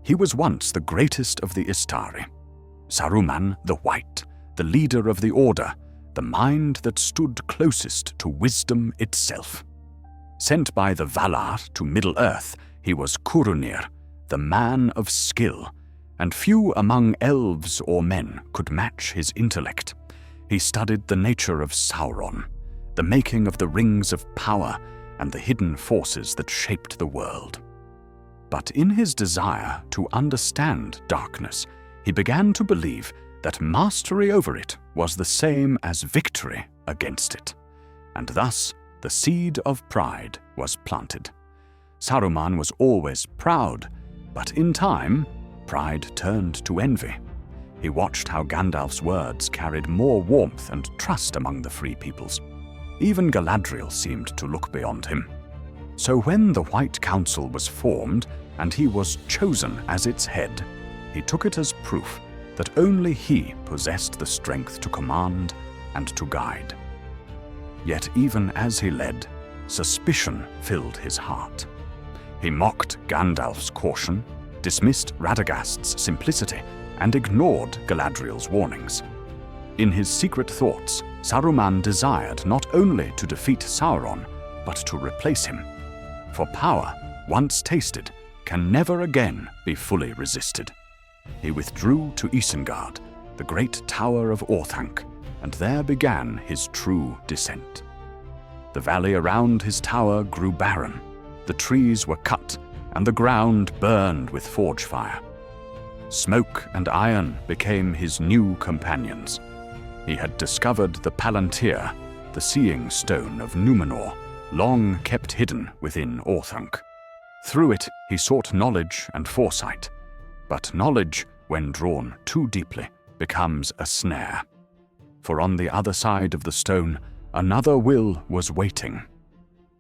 He was once the greatest of the Istari, Saruman the White, the leader of the Order, the mind that stood closest to wisdom itself. Sent by the Valar to Middle-earth, he was Curunir, the man of skill, and few among elves or men could match his intellect. He studied the nature of Sauron, the making of the rings of power, and the hidden forces that shaped the world. But in his desire to understand darkness, he began to believe that mastery over it was the same as victory against it, and thus the seed of pride was planted. Saruman was always proud, but in time, pride turned to envy. He watched how Gandalf's words carried more warmth and trust among the free peoples. Even Galadriel seemed to look beyond him. So when the White Council was formed and he was chosen as its head, he took it as proof that only he possessed the strength to command and to guide. Yet even as he led, suspicion filled his heart. He mocked Gandalf's caution, dismissed Radagast's simplicity, and ignored Galadriel's warnings. In his secret thoughts, Saruman desired not only to defeat Sauron, but to replace him. For power, once tasted, can never again be fully resisted. He withdrew to Isengard, the great tower of Orthanc, and there began his true descent. The valley around his tower grew barren, the trees were cut, and the ground burned with forge fire. Smoke and iron became his new companions. He had discovered the Palantír, the seeing stone of Númenor, long kept hidden within Orthanc. Through it he sought knowledge and foresight, but knowledge, when drawn too deeply, becomes a snare. For on the other side of the stone, another will was waiting.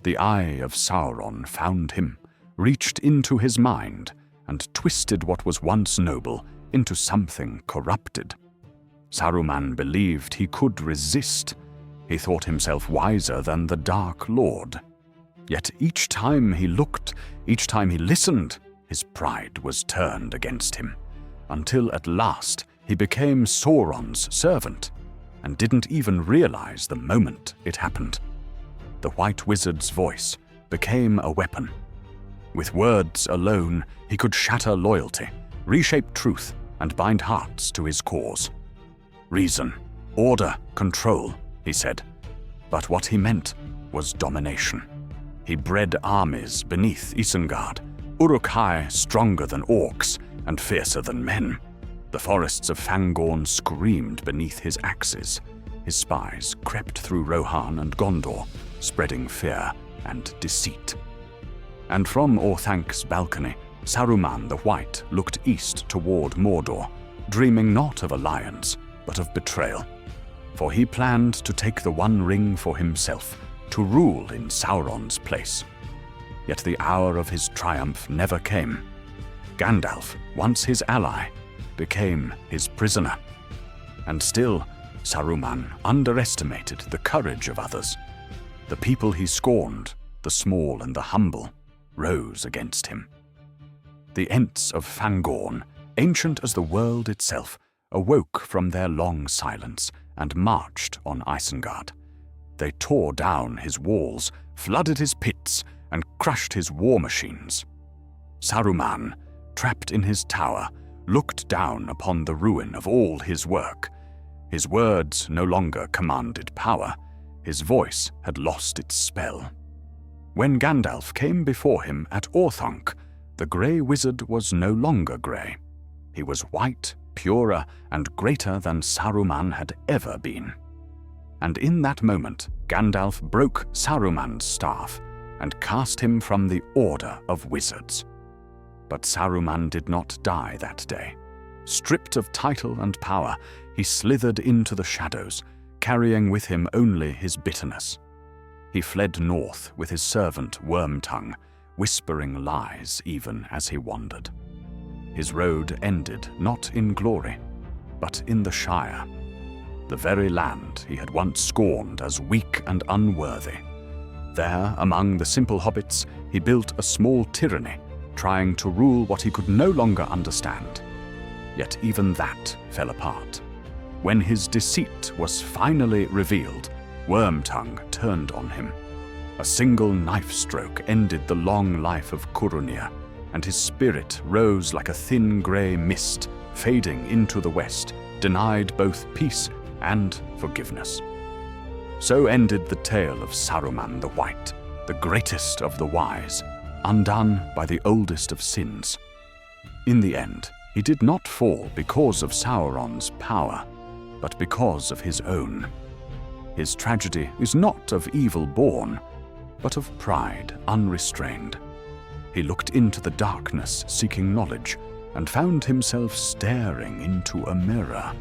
The eye of Sauron found him, reached into his mind, and twisted what was once noble into something corrupted. Saruman believed he could resist. He thought himself wiser than the Dark Lord. Yet each time he looked, each time he listened, his pride was turned against him, until at last he became Sauron's servant, and didn't even realize the moment it happened. The White Wizard's voice became a weapon. With words alone, he could shatter loyalty, reshape truth, and bind hearts to his cause. Reason, order, control, he said. But what he meant was domination. He bred armies beneath Isengard, Uruk-hai stronger than orcs and fiercer than men. The forests of Fangorn screamed beneath his axes. His spies crept through Rohan and Gondor, spreading fear and deceit. And from Orthanc's balcony, Saruman the White looked east toward Mordor, dreaming not of alliance, but of betrayal. For he planned to take the One Ring for himself, to rule in Sauron's place. Yet the hour of his triumph never came. Gandalf, once his ally, became his prisoner. And still, Saruman underestimated the courage of others. The people he scorned, the small and the humble, rose against him. The Ents of Fangorn, ancient as the world itself, awoke from their long silence and marched on Isengard. They tore down his walls, flooded his pits, and crushed his war machines. Saruman, trapped in his tower, looked down upon the ruin of all his work. His words no longer commanded power. His voice had lost its spell. When Gandalf came before him at Orthanc, the Grey Wizard was no longer grey. He was white, purer, and greater than Saruman had ever been. And in that moment, Gandalf broke Saruman's staff and cast him from the Order of Wizards. But Saruman did not die that day. Stripped of title and power, he slithered into the shadows, carrying with him only his bitterness. He fled north with his servant Wormtongue, whispering lies even as he wandered. His road ended not in glory, but in the Shire, the very land he had once scorned as weak and unworthy. There, among the simple hobbits, he built a small tyranny, trying to rule what he could no longer understand. Yet even that fell apart. When his deceit was finally revealed, Wormtongue turned on him. A single knife stroke ended the long life of Curunir, and his spirit rose like a thin grey mist, fading into the west, denied both peace and forgiveness. So ended the tale of Saruman the White, the greatest of the wise, undone by the oldest of sins. In the end, he did not fall because of Sauron's power, but because of his own. His tragedy is not of evil born, but of pride unrestrained. He looked into the darkness seeking knowledge, and found himself staring into a mirror.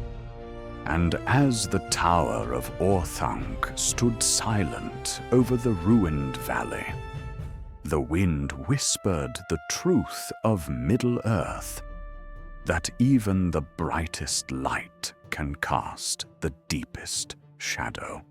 And as the tower of Orthanc stood silent over the ruined valley, the wind whispered the truth of Middle-earth, that even the brightest light can cast the deepest shadow.